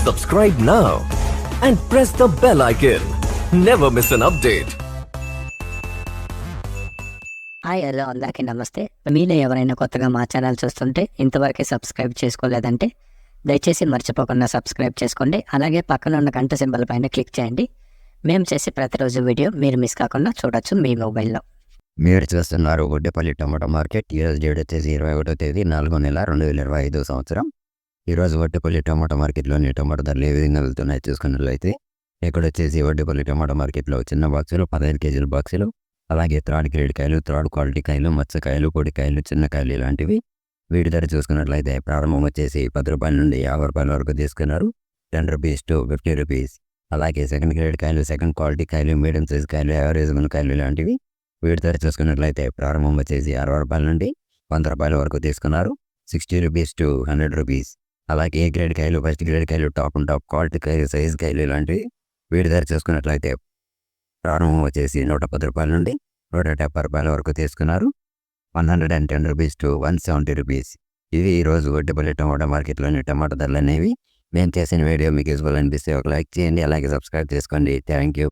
Subscribe now and press the bell icon. Never miss an update. Hi hello అందరికీ నమస్తే. మీలో ఎవరైనా కొత్తగా మా ఛానల్ చూస్తుంటే ఇంతవరకు సబ్స్క్రైబ్ చేసుకోలేదంటే దయచేసి మర్చిపోకుండా సబ్స్క్రైబ్ చేసుకోండి. అలాగే పక్కన ఉన్న గంట సింబల్ పైన క్లిక్ చేయండి. మేము చేసే ప్రతిరోజు వీడియో మీరు మిస్ కాకుండా చూడొచ్చు మీ మొబైల్లో. మీరు చూస్తున్నారు వడ్డేపల్లి టమాటా మార్కెట్. ఈరోజు డేట్ వచ్చేసి 21వ తేదీ 4వ నెల 2025 సంవత్సరం. ఈరోజు వడ్డేపల్లి టమాటా మార్కెట్లోని టమాటా ధరలు ఏ విధంగా వెళ్తున్నాయి చూసుకున్నట్లయితే, ఇక్కడ వచ్చేసి వడ్డేపల్లి టమాటా మార్కెట్లో చిన్న బాక్సులు 15 కేజీల బాక్సులు, అలాగే థర్డ్ గ్రేడ్ కాయలు, థర్డ్ క్వాలిటీ కాయలు, మత్స్యకాయలు, పొడికాయలు, చిన్న కాయలు ఇలాంటివి. వీటి ధర చూసుకున్నట్లయితే ప్రారంభం వచ్చేసి 10 రూపాయల నుండి 50 రూపాయల వరకు తీసుకున్నారు. 10 రూపీస్ టు 50 రూపీస్. అలాగే సెకండ్ గ్రేడ్ కాయలు, సెకండ్ క్వాలిటీ కాయలు, మీడియం సైజ్ కాయలు, యావరేజ్ ఉన్న కాయలు ఇలాంటివి. వీటి ధర చూసుకున్నట్లయితే ప్రారంభం వచ్చేసి 60 రూపాయల నుండి 100 రూపాయల వరకు తీసుకున్నారు. 60 రూపీస్ టు 100 రూపీస్. అలాగే ఏ గ్రేడ్ కాయలు, ఫస్ట్ గ్రేడ్ కాయలు, టాప్ అండ్ టాప్ క్వాలిటీ కాయలు, సైజ్ కాయలు ఇలాంటివి. వీటి ధర చూసుకున్నట్లయితే ప్రారంభం వచ్చేసి 110 రూపాయల నుండి 170 రూపాయల వరకు తీసుకున్నారు. 110 రూపీస్ టు 170 రూపీస్. ఇవి ఈరోజు వడ్డేపల్లి టమాటా మార్కెట్లోని టమాటా ధరలు అనేవి. మేము చేసిన వీడియో మీకు యూజ్ఫుల్ అనిపిస్తే ఒక లైక్ చేయండి, అలాగే సబ్స్క్రైబ్ చేసుకోండి. Thank you.